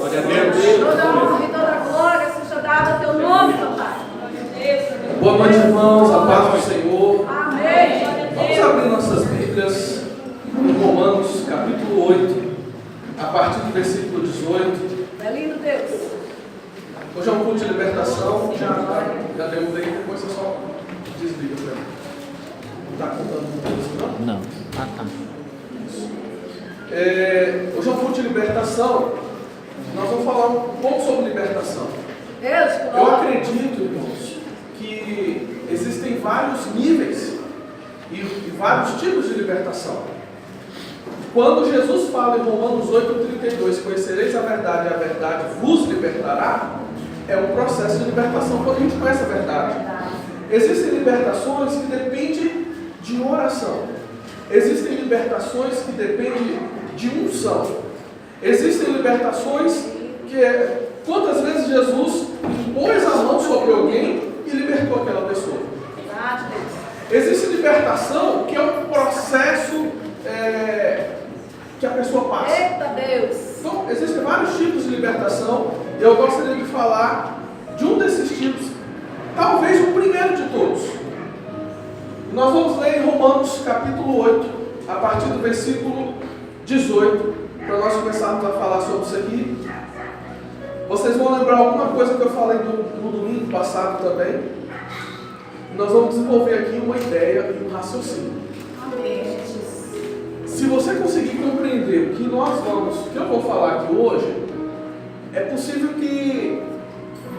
Glória a Deus. Toda honra e toda glória seja dada ao teu nome, meu Pai. Boa noite, irmãos. A paz do Senhor. Amém. Vamos abrir nossas Bíblias em Romanos, capítulo 8, a partir do versículo 18. É lindo, Deus. Hoje é um culto de libertação. Já derrubei, depois você só desliga para mim. Não está contando com isso, não? Não. Ah, tá. Hoje é um culto de libertação. Nós vamos falar um pouco sobre libertação. Deus, Eu glória. acredito, irmãos, que existem vários níveis e vários tipos de libertação. Quando Jesus fala em Romanos 8,32, conhecereis a verdade vos libertará, é um processo de libertação quando a gente conhece a verdade. Existem libertações que dependem de oração. Existem libertações que dependem de unção. Existem libertações que quantas vezes Jesus impôs a mão sobre alguém e libertou aquela pessoa. Verdade, Deus. Existe libertação que é um processo que a pessoa passa. Eita, Deus. Então, existem vários tipos de libertação e eu gostaria de falar de um desses tipos, talvez o primeiro de todos. Nós vamos ler em Romanos capítulo 8, a partir do versículo 18, para nós começarmos a falar sobre isso aqui. Vocês vão lembrar alguma coisa que eu falei no domingo passado também. Nós vamos desenvolver aqui uma ideia e um raciocínio. Amém, Jesus. Se você conseguir compreender o que eu vou falar aqui hoje, é possível que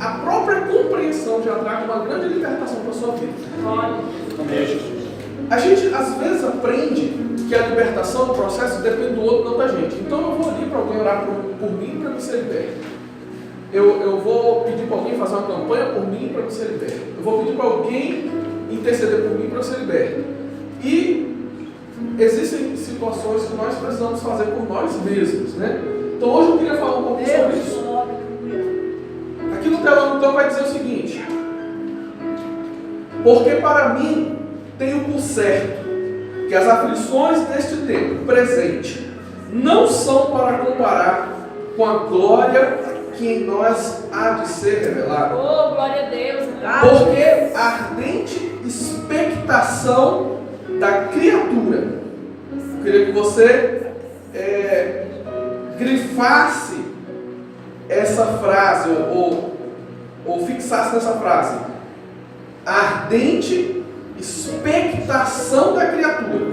a própria compreensão já traga uma grande libertação para a sua vida. Glória. A gente às vezes aprende que a libertação do processo depende do outro, não da gente. Então eu vou ali para alguém orar por mim para me ser liberto. Eu vou pedir para alguém fazer uma campanha por mim para me ser liberto. Eu vou pedir para alguém interceder por mim para eu ser liberto. E existem situações que nós precisamos fazer por nós mesmos, né? Então hoje eu queria falar um pouquinho sobre Deus, isso. glória. Aqui no telão então vai dizer o seguinte: porque para mim tenho por certo que as aflições deste tempo presente não são para comparar com a glória que em nós há de ser revelada. Oh, glória a Deus. Porque a ardente expectação da criatura. Eu queria que você grifasse essa frase ou fixasse nessa frase. A ardente expectação da criatura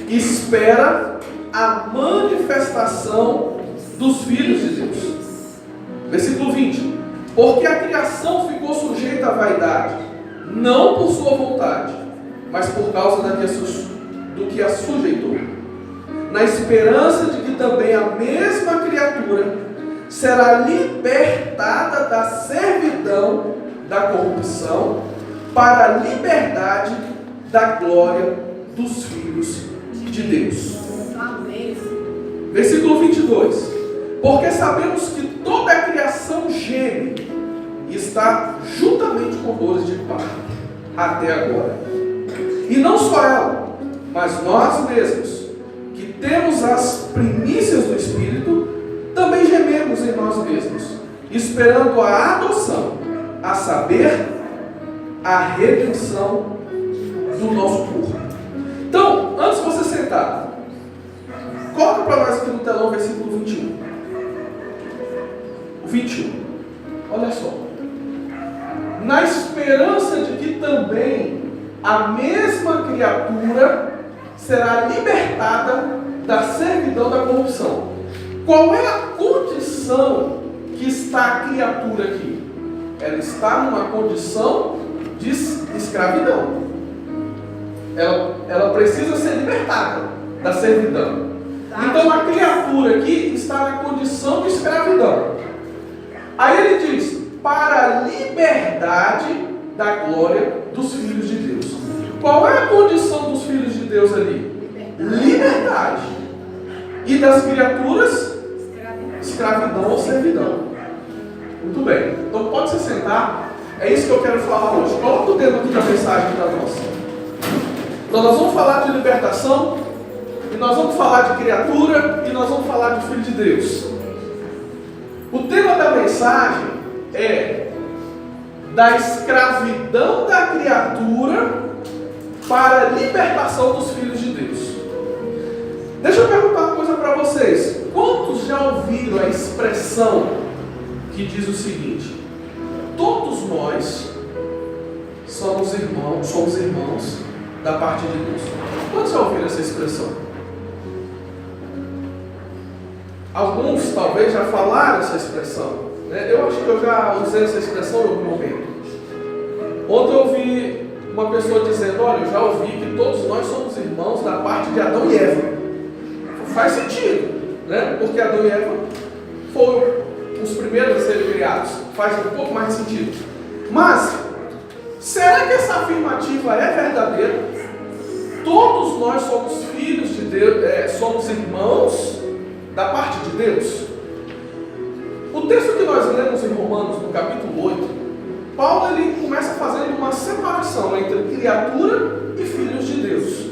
espera a manifestação dos filhos de Deus. Versículo 20. Porque a criação ficou sujeita à vaidade, não por sua vontade, mas por causa do que a sujeitou, na esperança de que também a mesma criatura será libertada da servidão da corrupção para a liberdade da glória dos filhos de Deus. Amém. Versículo 22. Porque sabemos que toda a criação geme e está juntamente com dores de parto até agora. E não só ela, mas nós mesmos, que temos as primícias do Espírito, também gememos em nós mesmos, esperando a adoção, a saber, a redenção do nosso corpo. Então, antes de você sentar, coloca para nós aqui no telão o versículo 21. O 21. Olha só. Na esperança de que também a mesma criatura será libertada da servidão da corrupção. Qual é a condição que está a criatura aqui? Ela está numa condição de escravidão. Ela precisa ser libertada da servidão. Então a criatura aqui está na condição de escravidão. Aí ele diz, para a liberdade da glória dos filhos de Deus. Qual é a condição dos filhos de Deus ali? Liberdade. E das criaturas? Escravidão ou servidão. Muito bem. Então pode se sentar. É isso que eu quero falar hoje. Coloca o dedo aqui na mensagem para nós. Então nós vamos falar de libertação, e nós vamos falar de criatura, e nós vamos falar de filho de Deus. mensagem é da escravidão da criatura para a libertação dos filhos de Deus. Deixa eu perguntar uma coisa para vocês. Quantos já ouviram a expressão que diz o seguinte: todos nós somos irmãos da parte de Deus? Quantos já ouviram essa expressão? Alguns talvez já falaram essa expressão, né? Eu acho que eu já usei essa expressão em algum momento. Ontem eu ouvi uma pessoa dizendo: olha, eu já ouvi que todos nós somos irmãos da parte de Adão e Eva. Faz sentido, né? Porque Adão e Eva foram os primeiros a serem criados. Faz um pouco mais de sentido. Mas, será que essa afirmativa é verdadeira? Todos nós somos filhos de Deus, somos irmãos da parte de Deus? O texto que nós lemos em Romanos, no capítulo 8, Paulo ele começa fazendo uma separação entre criatura e filhos de Deus.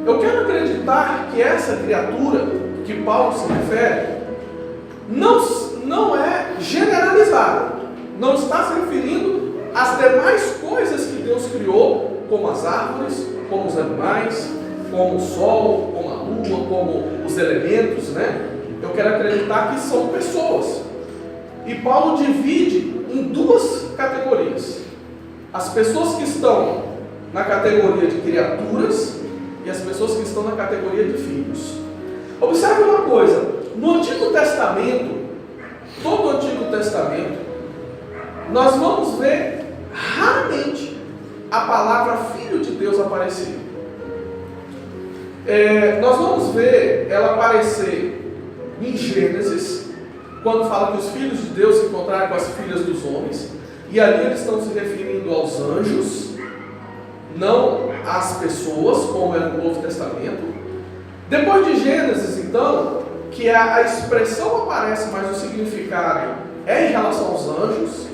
Eu quero acreditar que essa criatura que Paulo se refere não é generalizada, não está se referindo às demais coisas que Deus criou, como as árvores, como os animais, como o sol, como a lua, como os elementos, né? Eu quero acreditar que são pessoas. E Paulo divide em duas categorias: as pessoas que estão na categoria de criaturas e as pessoas que estão na categoria de filhos. Observe uma coisa: no Antigo Testamento, todo o Antigo Testamento, nós vamos ver raramente a palavra filho de Deus aparecer. Nós vamos ver ela aparecer em Gênesis, quando fala que os filhos de Deus se encontraram com as filhas dos homens, e ali eles estão se referindo aos anjos, não às pessoas, como é no Novo Testamento. Depois de Gênesis, então, que a expressão aparece, mas o significado é em relação aos anjos,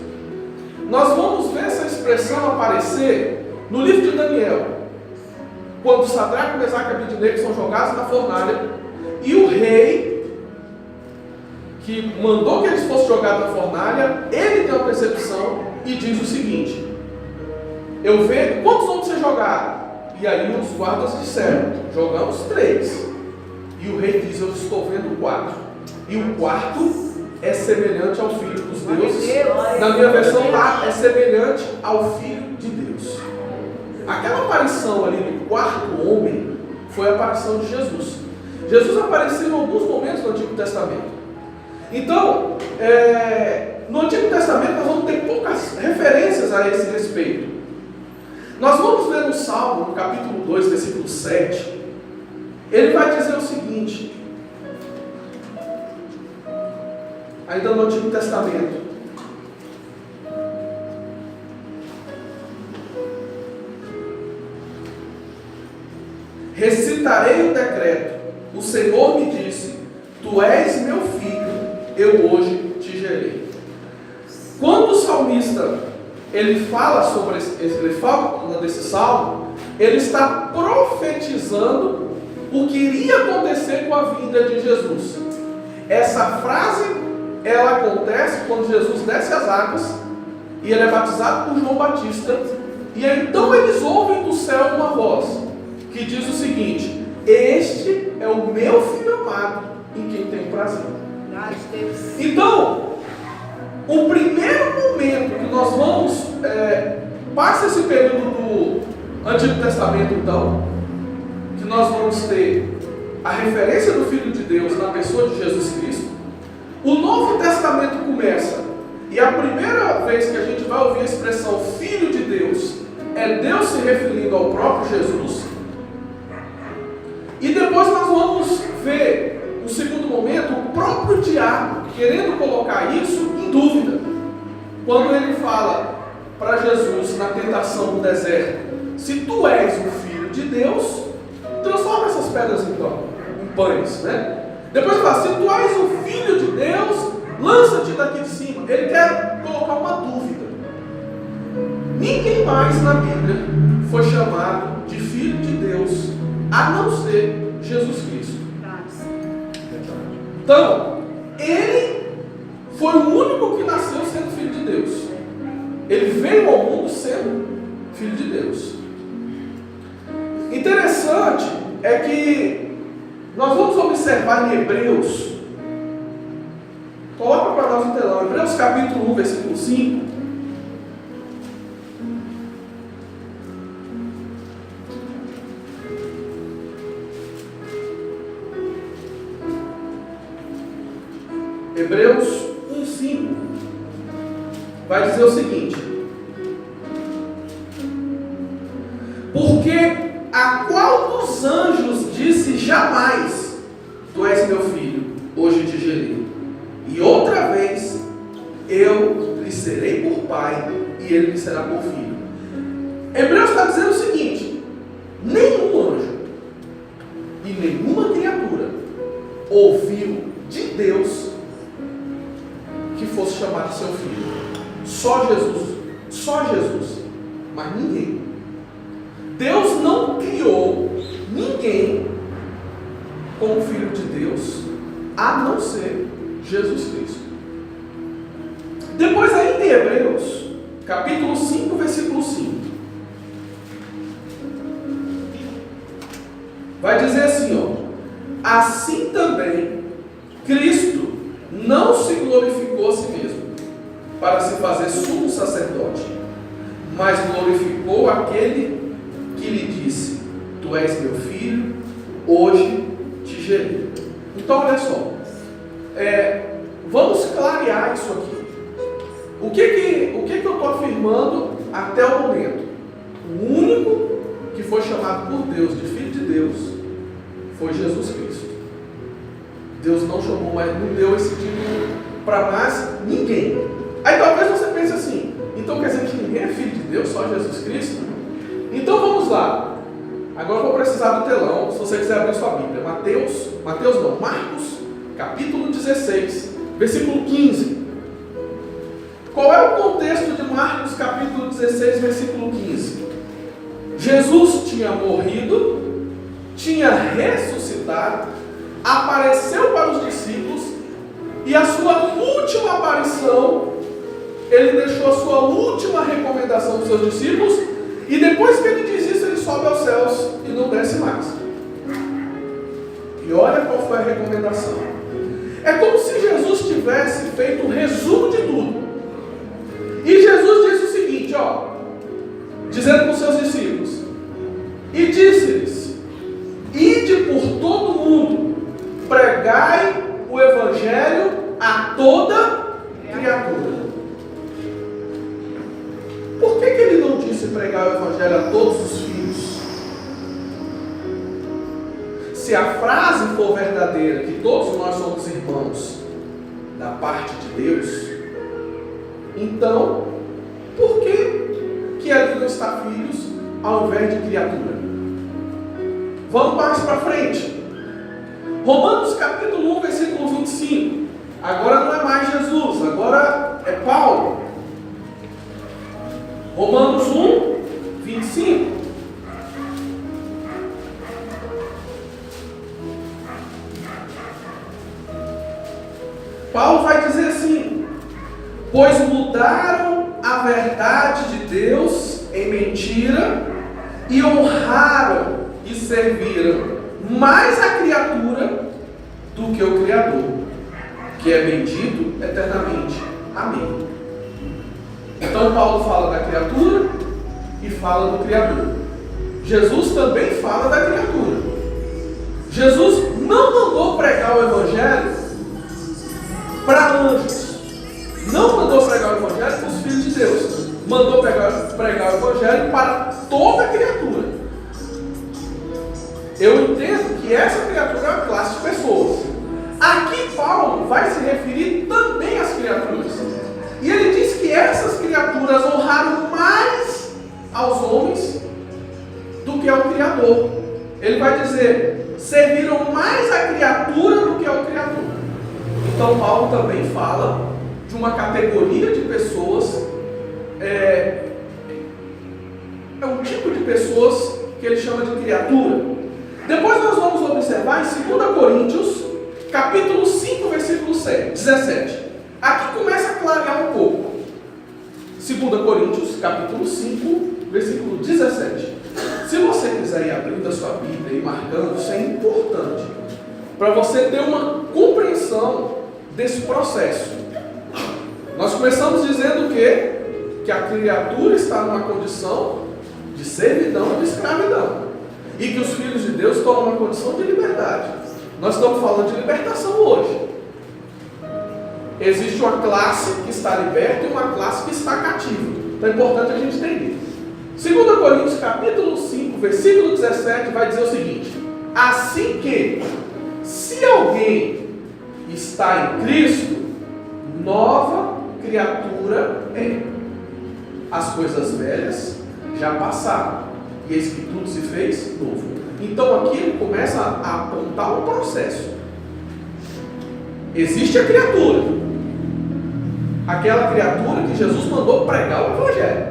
nós vamos ver essa expressão aparecer no livro de Daniel, quando Sadraque, Mesaque e Abednego são jogados na fornalha, e o rei que mandou que eles fossem jogados na fornalha, ele tem uma percepção e diz o seguinte: eu vejo, quantos vão ser jogados? E aí os guardas disseram: jogamos 3. E o rei diz: eu estou vendo 4. E o quarto é semelhante ao Filho dos deuses. Na minha versão lá, é semelhante ao Filho de Deus. Aquela aparição ali do quarto homem foi a aparição de Jesus. Jesus apareceu em alguns momentos no Antigo Testamento. Então, no Antigo Testamento nós vamos ter poucas referências a esse respeito. Nós vamos ver no Salmo, no capítulo 2, versículo 7, ele vai dizer o seguinte, ainda no Antigo Testamento: recitarei o decreto, o Senhor me disse: tu és meu filho, eu hoje te gerei. Quando o salmista ele fala sobre ele fala desse salmo, ele está profetizando o que iria acontecer com a vinda de Jesus. Essa frase ela acontece quando Jesus desce as águas e ele é batizado por João Batista, e aí, então eles ouvem do céu uma voz que diz o seguinte: este é o meu filho amado, em quem tenho prazer. Então, o primeiro momento que nós vamos, passa esse período do Antigo Testamento, então, que nós vamos ter a referência do Filho de Deus na pessoa de Jesus Cristo. O Novo Testamento começa, e a primeira vez que a gente vai ouvir a expressão Filho de Deus é Deus se referindo ao próprio Jesus. E depois nós vamos ver, no segundo momento, o próprio diabo querendo colocar isso em dúvida, quando ele fala para Jesus na tentação do deserto: se tu és o Filho de Deus, transforma essas pedras então em pães, né? Depois ele fala: se tu és o Filho de Deus, lança-te daqui de cima. Ele quer colocar uma dúvida. Ninguém mais na Bíblia foi chamado de Filho de Deus, a não ser Jesus Cristo. Então, ele foi o único que nasceu sendo filho de Deus. Ele veio ao mundo sendo filho de Deus. Interessante é que nós vamos observar em Hebreus. Coloca para nós no telão, Hebreus capítulo 1, versículo 5. Hebreus 1,5 vai dizer o seguinte: porque a qual dos anjos disse jamais, tu és meu filho, hoje te gerei, e outra vez eu lhe serei por pai, e ele lhe será por filho. Hebreus está dizendo o seguinte: nenhum anjo e nenhuma criatura ouviu de Deus que fosse chamado seu filho. Só Jesus, mas ninguém. Deus não criou ninguém como filho de Deus, a não ser Jesus Cristo. Depois ainda em Hebreus, capítulo 5, versículo 5, vai dizer assim, ó: assim também Cristo não se glorificou a si mesmo, para se fazer sumo sacerdote, mas glorificou aquele que lhe disse: tu és meu filho, hoje te gerei. Então olha só, vamos clarear isso aqui. O que eu estou afirmando até o momento? O único que foi chamado por Deus de filho de Deus foi Jesus Cristo. Deus não chamou, mas não deu esse título para mais ninguém. Aí talvez você pense assim: então quer dizer que ninguém é filho de Deus, só Jesus Cristo? Então vamos lá. Agora eu vou precisar do telão, se você quiser abrir sua Bíblia. Marcos, capítulo 16, versículo 15. Qual é o contexto de Marcos, capítulo 16, versículo 15? Jesus tinha morrido, tinha ressuscitado, apareceu para os discípulos, e a sua última aparição, ele deixou a sua última recomendação para os seus discípulos, e depois que ele diz isso, ele sobe aos céus e não desce mais. E olha qual foi a recomendação. É como se Jesus tivesse feito um resumo de tudo. E Jesus disse o seguinte, dizendo para os seus discípulos: e disse-lhes: ide por todo mundo, pregai o evangelho a toda criatura. Por que ele não disse pregar o evangelho a todos os filhos? Se a frase for verdadeira, que todos nós somos irmãos da parte de Deus, então, por que ali não está filhos ao invés de criatura? Vamos mais para frente. Romanos capítulo 1, versículo 25. Agora não é mais Jesus, agora é Paulo. Romanos 1, 25. Paulo vai dizer assim: pois mudaram a verdade de Deus em mentira e honraram e serviram mais a criatura do que o Criador, que é bendito eternamente. Amém. Então Paulo fala da criatura e fala do Criador. Jesus também fala da criatura. Jesus não mandou pregar o evangelho para anjos, não mandou pregar o evangelho para os filhos de Deus, mandou pregar o evangelho para toda criatura. Eu entendo que essa criatura é uma classe de pessoas. Aqui Paulo vai se referir também às criaturas. E ele diz que essas criaturas honraram mais aos homens do que ao Criador. Ele vai dizer: serviram mais a criatura do que ao Criador. Então Paulo também fala de uma categoria de pessoas, é um tipo de pessoas que ele chama de criatura. Depois nós vamos observar em 2 Coríntios, capítulo 5, versículo 17. Aqui 2 Coríntios, capítulo 5, versículo 17. Se você quiser ir abrindo a sua Bíblia e marcando, isso é importante para você ter uma compreensão desse processo. Nós começamos dizendo que a criatura está numa condição de servidão e de escravidão, e que os filhos de Deus estão numa condição de liberdade. Nós estamos falando de libertação hoje. Existe uma classe que está liberta e uma classe que está cativa. Então é importante a gente entender. 2 Coríntios capítulo 5, versículo 17 vai dizer o seguinte: assim que, se alguém está em Cristo, nova criatura é. As coisas velhas já passaram, e eis que tudo se fez novo. Então aqui ele começa a apontar um processo. Existe a criatura, aquela criatura que Jesus mandou pregar o Evangelho.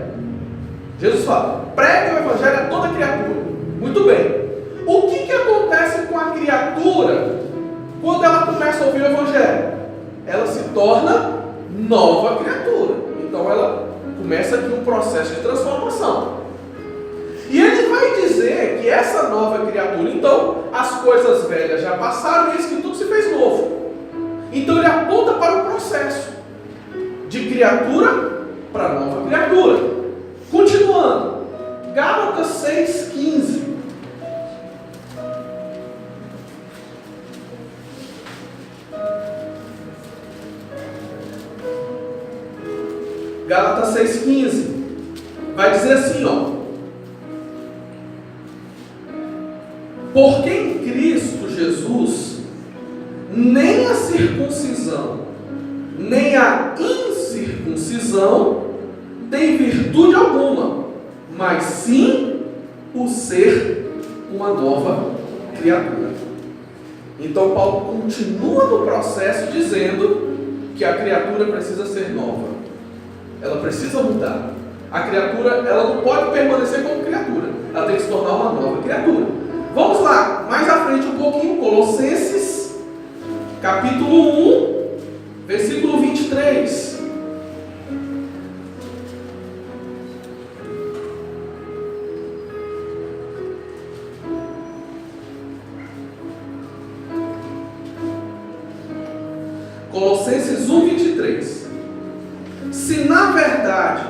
Jesus fala: pregue o Evangelho a toda criatura. Muito bem. O que acontece com a criatura quando ela começa a ouvir o Evangelho? Ela se torna nova criatura. Então ela começa aqui um processo de transformação. E ele vai dizer que essa nova criatura, então, as coisas velhas já passaram e eis que tudo se fez novo. Então ele aponta para o processo de criatura para nova criatura. Continuando, Gálatas 6,15. Gálatas 6,15 vai dizer assim, ó: porque em Cristo Jesus nem a circuncisão nem a incircuncisão tem virtude alguma, mas sim o ser uma nova criatura. Então Paulo continua no processo dizendo que a criatura precisa ser nova. Ela precisa mudar. A criatura, ela não pode permanecer como criatura. Ela tem que se tornar uma nova criatura. Vamos lá, mais à frente um pouquinho, Colossenses, capítulo 1, versículo 23. Colossenses 1, 23. Se na verdade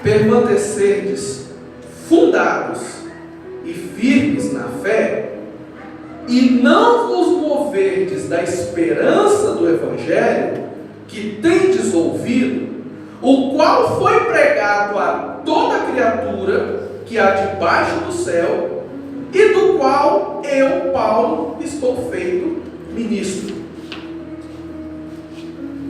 permanecerdes fundados e firmes na fé, e não vos moverdes da esperança do Evangelho que tendes ouvido, o qual foi pregado a toda criatura que há debaixo do céu, e do qual eu, Paulo, estou feito ministro.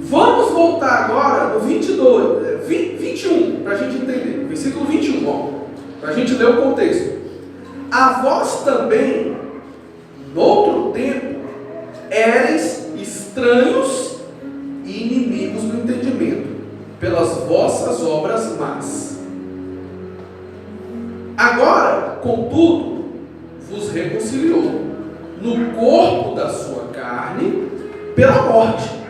Vamos voltar agora no 21, para a gente entender. Versículo 21, para a gente ler o contexto. A vós também, noutro tempo, éreis estranhos e inimigos do entendimento, pelas vossas obras más. Agora, contudo, vos reconciliou no corpo da sua carne pela morte,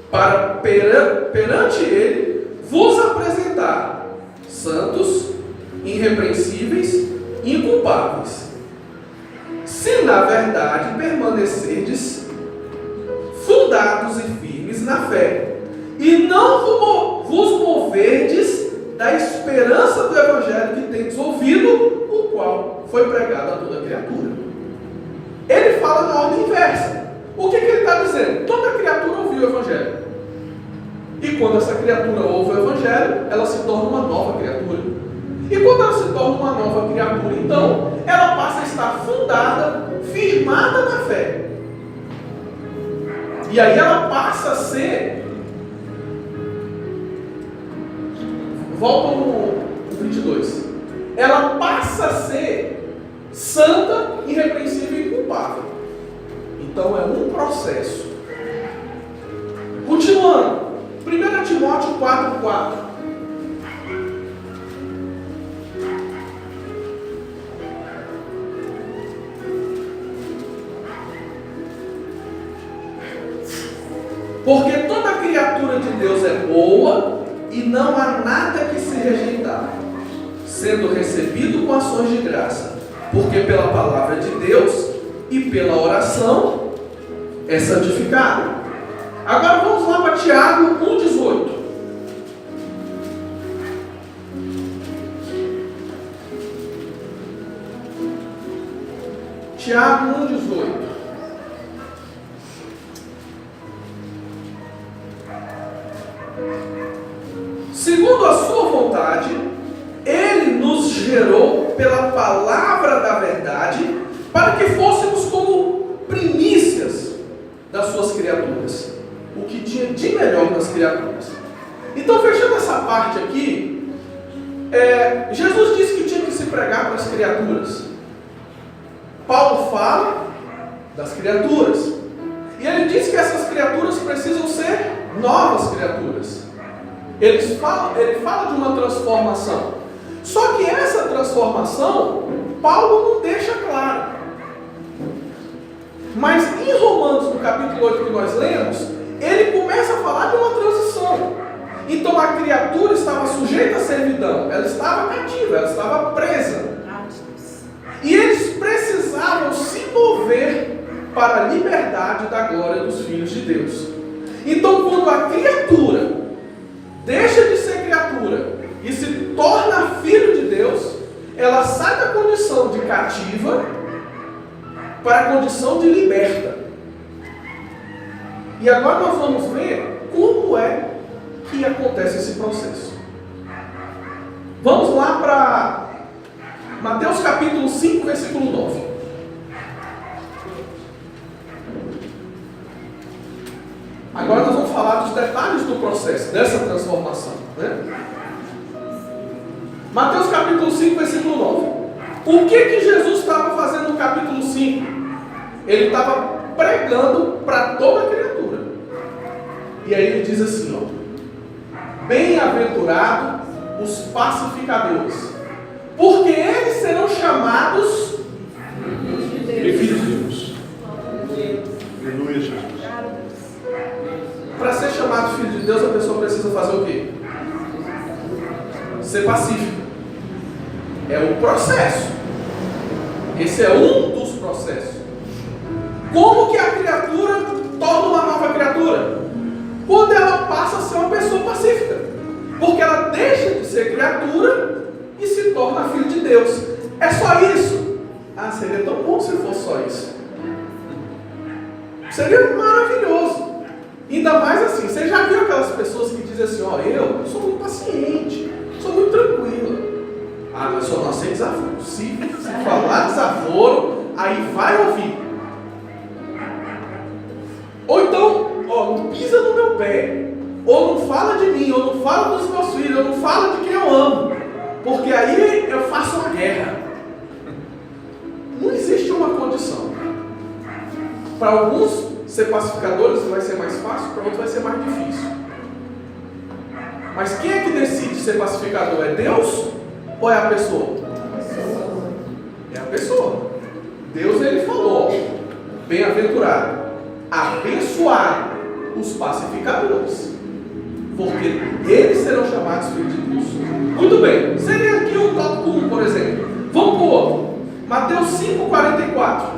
para perante ele vos apresentar santos, irrepreensíveis e inculpáveis, se na verdade permanecerdes fundados e firmes na fé, e não vos moverdes da esperança do Evangelho que tendes ouvido, o qual foi pregado a toda criatura. Ele fala na ordem inversa. O que ele está dizendo? Toda criatura ouviu o Evangelho. E quando essa criatura ouve o Evangelho, ela se torna uma nova criatura. E quando ela se torna uma nova criatura, então, ela passa a estar fundada, firmada na fé. E aí ela passa a ser... Volta no 22. Ela passa a ser santa, irrepreensível e inculpável. Então é um processo. Continuando. 1 Timóteo 4,4. Porque toda criatura de Deus é boa e não há nada que se rejeitar, sendo recebido com ações de graça, porque pela palavra de Deus e pela oração é santificado. Agora vamos lá para Tiago 1,18. Tiago 1,18. Segundo a sua vontade, Ele nos gerou pela palavra da verdade, para que fôssemos como primícias das suas criaturas, o que tinha de melhor nas criaturas. Então, fechando essa parte aqui, Jesus disse que tinha que se pregar para as criaturas. Paulo fala das criaturas, e ele diz que essas criaturas precisam ser novas criaturas. Ele fala de uma transformação. Só que essa transformação, Paulo não deixa claro. Mas em Romanos, no capítulo 8 que nós lemos, ele começa a falar de uma transição. Então a criatura estava sujeita à servidão, ela estava cativa, ela estava presa. E eles precisavam se mover para a liberdade da glória dos filhos de Deus. Então quando a criatura deixa de ser criatura e se torna filho de Deus, ela sai da condição de cativa para a condição de liberta. E agora nós vamos ver como é que acontece esse processo. Vamos lá para Mateus capítulo 5, versículo 9. Agora nós vamos falar dos detalhes do processo, dessa transformação, né? Mateus capítulo 5, versículo 9. O que Jesus estava fazendo no capítulo 5? Ele estava pregando para toda criatura. E aí ele diz assim, ó: bem-aventurados os pacificadores, porque eles serão chamados de filhos de Deus. Aleluia, Jesus. Para ser chamado filho de Deus, a pessoa precisa fazer o quê? Ser pacífico. É o processo. Esse é um dos processos. Como que a criatura torna uma nova criatura? Quando ela passa a ser uma pessoa pacífica. Porque ela deixa de ser criatura e se torna filho de Deus. É só isso? Ah, seria tão bom se fosse só isso. Seria maravilhoso. Ainda mais assim, você já viu aquelas pessoas que dizem assim, ó, eu sou muito paciente, sou muito tranquila. Ah, mas só não aceito desaforo. Se falar desaforo, aí vai ouvir. Ou então, ó, não pisa no meu pé, ou não fala de mim, ou não fala dos meus filhos, ou não fala de quem eu amo, porque aí eu faço uma guerra. Não existe uma condição. Para alguns ser pacificadores vai ser mais fácil, para outros vai ser mais difícil. Mas quem é que decide ser pacificador? É Deus ou é a pessoa? É a pessoa. Deus, ele falou, bem-aventurado, abençoado os pacificadores, porque eles serão chamados filhos de Deus. Muito bem, seria aqui um tópico 1, por exemplo. Vamos para o outro. Mateus 5,44.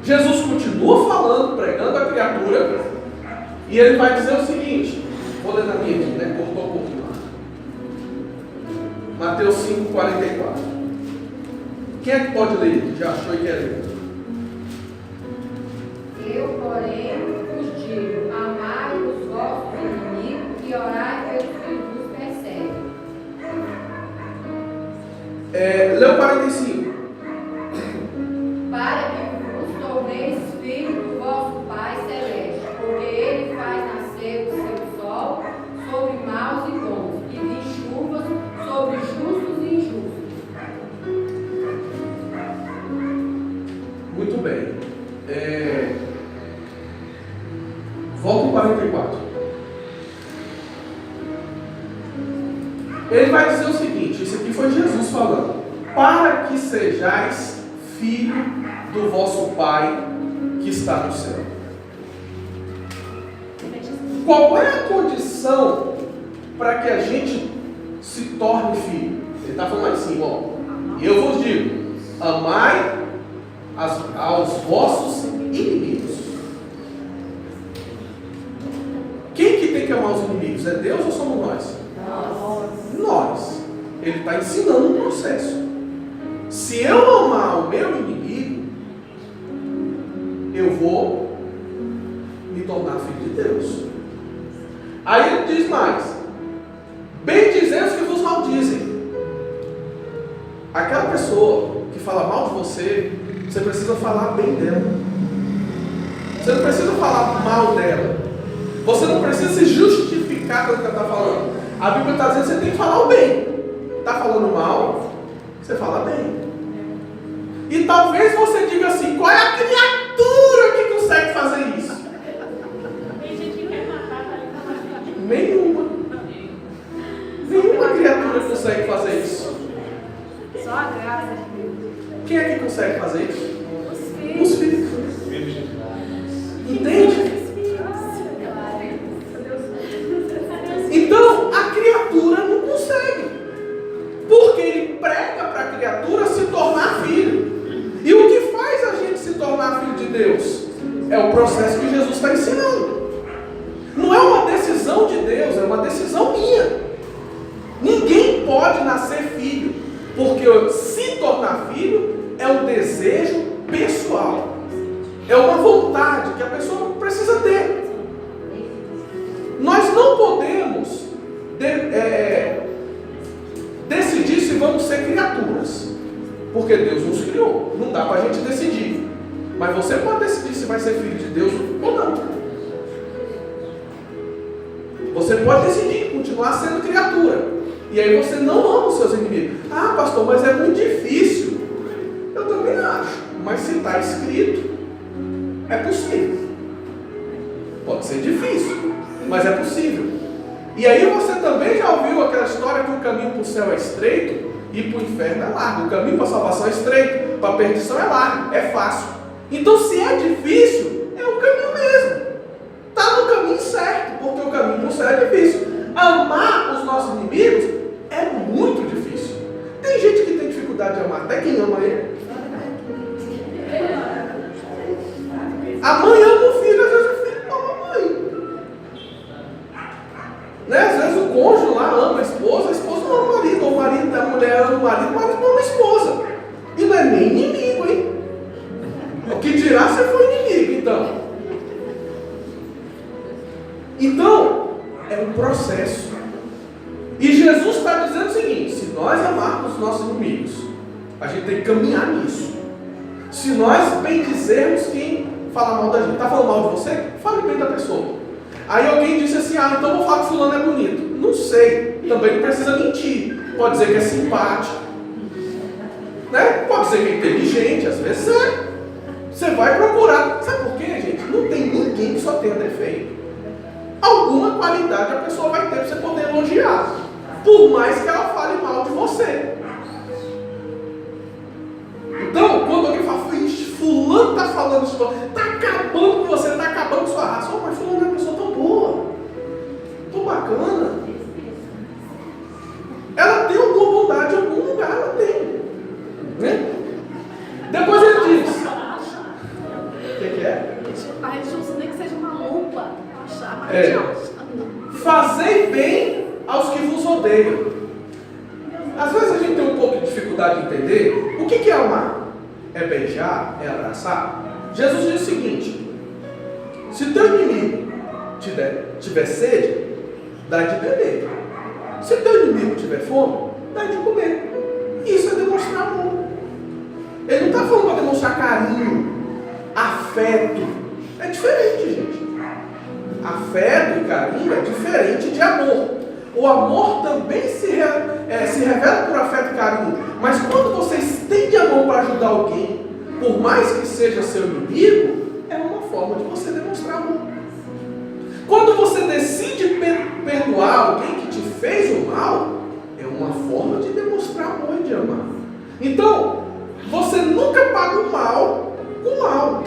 Jesus continua falando, pregando a criatura, e ele vai dizer o seguinte, vou ler na minha aqui, né? Cortou um pouquinho lá. Mateus 5,44. Quem é que pode ler? Já achou e quer ler? Eu, porém, vos digo, amai os vossos inimigos e orai pelos que vos perseguem. Leu 45. Para que vos torneis filhos do vosso Pai Celeste, porque Ele faz nascer o seu sol sobre maus e bons, e de chuvas sobre justos e injustos. Muito bem. Volta ao 44. Ele vai dizer o seguinte, isso aqui foi Jesus falando: para que sejais filho do vosso Pai que está no céu. qual é a condição para que a gente se torne filho? Ele está falando assim, ó. E eu vos digo: amai aos vossos inimigos. Quem que tem que amar os inimigos? É Deus ou somos nós? Nós. Ele está ensinando um processo. Se eu amar o meu inimigo, eu vou me tornar filho de Deus. Aí ele diz mais: bendizei os que vos maldizem. Aquela pessoa que fala mal de você, você precisa falar bem dela. Você não precisa falar mal dela. Você não precisa se justificar pelo que ela está falando. A Bíblia está dizendo que você tem que falar o bem. Está falando mal, você fala bem. E talvez você diga assim: qual é a criatura que consegue fazer isso? Tem gente que quer matar, tá ali. Nenhuma. Nenhuma criatura consegue fazer isso. Só a graça de Deus. Quem é que consegue fazer isso? Os filhos. Os filhos. Entende? Então, a criatura não consegue. Porque ele prega para a criatura se tornar filho. E o que faz a gente se tornar filho de Deus? É o processo que Jesus está ensinando. Não é uma decisão de Deus, é uma decisão minha. Ninguém pode nascer filho, porque se tornar filho é um desejo pessoal. É uma vontade que a pessoa precisa ter. Nós não podemos decidir se vamos ser criaturas, porque Deus nos criou. Não dá para a gente decidir. Mas você pode decidir se vai ser filho de Deus ou não. Você pode decidir continuar sendo criatura. E aí você não ama os seus inimigos. Ah, pastor, mas é muito difícil. Eu também acho. Mas se está escrito, é possível. Pode ser difícil, mas é possível. E aí você também já ouviu aquela história que o caminho para o céu é estreito e para o inferno é largo. O caminho para a salvação é estreito, para a perdição é largo, é fácil. Então, se é difícil, é o caminho mesmo. Está no caminho certo, porque o caminho para o céu é difícil. Amar os nossos inimigos é muito difícil. Tem gente que tem dificuldade de amar, até quem ama ele. A mãe ama o filho, às vezes o filho ama a mãe. Né? Às vezes o cônjuge lá ama a esposa não ama o marido, ou o marido da mulher ama o marido não ama a esposa. E não é nem inimigo, hein? O que dirá se for inimigo, então? Então, é um processo. E Jesus está dizendo o seguinte: se nós amarmos os nossos inimigos, a gente tem que caminhar nisso. Se nós bendizermos quem fala mal da gente, está falando mal de você? Fale bem da pessoa. Aí alguém disse assim: ah, então vou falar que fulano é bonito. Não sei, também não precisa mentir. Pode dizer que é simpático, né? Pode dizer que é inteligente, às vezes é. Você vai procurar. Sabe por quê, gente? Não tem ninguém que só tenha defeito. Alguma qualidade a pessoa vai ter para você poder elogiar, por mais que ela fale mal de você. Então, quando alguém fala: fulano está falando isso, está acabando com você, está acabando com sua raça. Oh, mas fulano é uma pessoa tão boa, tão bacana. Ela tem alguma bondade em algum lugar, ela tem, né? Depois ele diz: o que é? A gente não precisa nem que seja uma lupa para achar, mas É. a gente acha. Fazei bem aos que vos odeiam. Às vezes a gente tem um pouco de dificuldade de entender o que é amar. É beijar? É abraçar? Jesus diz o seguinte: se teu inimigo tiver sede, dá de beber. Se teu inimigo tiver fome, dá de comer. Isso é demonstrar amor. Ele não está falando para demonstrar carinho, afeto. É diferente, gente. Afeto e carinho é diferente de amor. O amor também se revela por afeto e carinho. Mas quando você estende a mão para ajudar alguém, por mais que seja seu inimigo, é uma forma de você demonstrar amor. Quando você decide perdoar alguém que te fez o mal, é uma forma de demonstrar amor e de amar. Então, você nunca paga o mal com mal.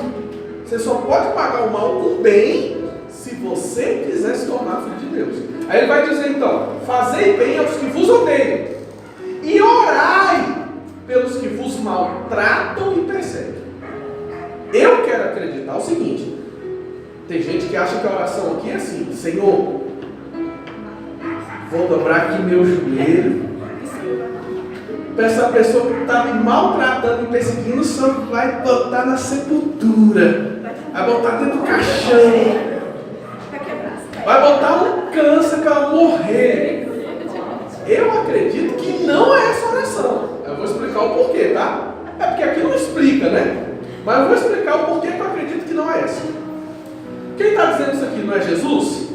Você só pode pagar o mal com bem se você quiser se tornar filho de Deus. Aí ele vai dizer então: fazei bem aos que vos odeiam, e orai pelos que vos maltratam e perseguem. Eu quero acreditar o seguinte: tem gente que acha que a oração aqui é assim: Senhor, vou dobrar aqui meu joelho, para essa pessoa que está me maltratando e perseguindo, só vai botar na sepultura, vai botar dentro do caixão, vai botar um câncer para ela morrer. Eu acredito que não é essa oração. Eu vou explicar o porquê, tá? É porque aqui não explica, né? Mas eu vou explicar o porquê que eu acredito que não é essa. Quem está dizendo isso aqui não é Jesus?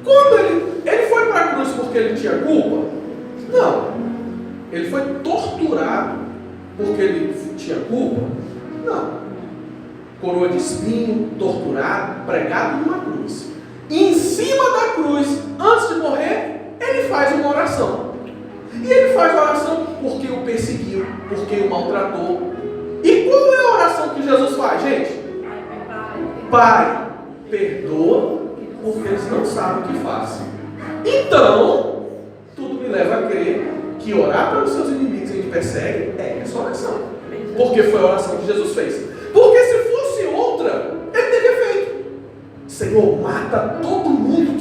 Quando ele foi para a cruz porque ele tinha culpa? Não. Ele foi torturado porque ele tinha culpa? Não. Coroa de espinho, torturado, pregado numa cruz. E em cima da cruz, antes de morrer, ele faz uma oração. E ele faz a oração porque o perseguiu, porque o maltratou. E qual é a oração que Jesus faz, gente? Pai, perdoa, porque eles não sabem o que fazem. Então, tudo me leva a crer que orar pelos seus inimigos que a gente persegue é essa oração. Porque foi a oração que Jesus fez. Porque se fosse outra, ele teria feito: Senhor, mata todo mundo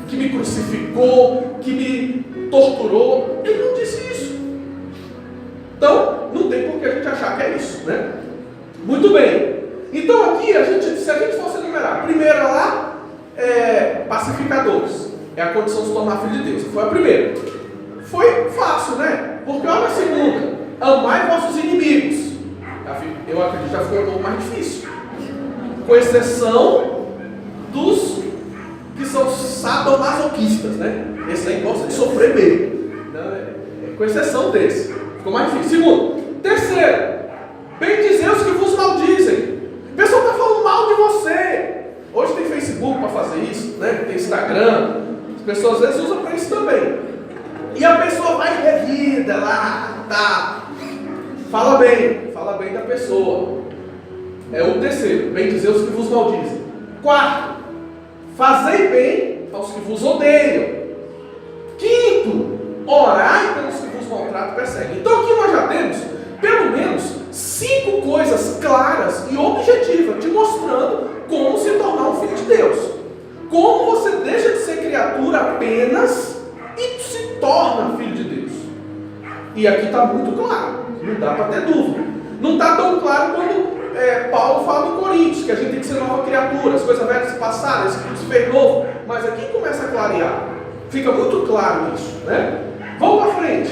que me crucificou, que me torturou. Ele não disse isso. Então, não tem por que a gente achar que é isso, né? Muito bem. Então aqui, se a gente fosse enumerar, a primeira lá é pacificadores. É a condição de se tornar filho de Deus. Foi a primeira. Foi fácil, né? Porque olha a segunda: amai vossos inimigos. Eu acredito que já ficou um pouco mais difícil. Com exceção dos que são sadomasoquistas, né? Esse aí gosta de sofrer mesmo. Com exceção desse. Ficou mais difícil. Segundo. Terceiro: bendizer os que vos maldizem. A pessoa está falando mal de você. Hoje tem Facebook para fazer isso, né? Tem Instagram. As pessoas às vezes usam para isso também. E a pessoa vai revida lá, tá? Fala bem da pessoa. É o terceiro: bendizer os que vos maldizem. Quarto: fazei bem aos que vos odeiam. Quinto: orai pelos que vos maltratam e perseguem. Então aqui nós já temos pelo menos 5 coisas claras e objetivas te mostrando como se tornar um filho de Deus. Como você deixa de ser criatura apenas e se torna filho de Deus. E aqui está muito claro, não dá para ter dúvida. Não está tão claro quando Paulo fala em Coríntios, que a gente tem que ser nova criatura, as coisas velhas se passaram, se fez novo. Mas aqui começa a clarear. Fica muito claro isso, né? Vamos para frente.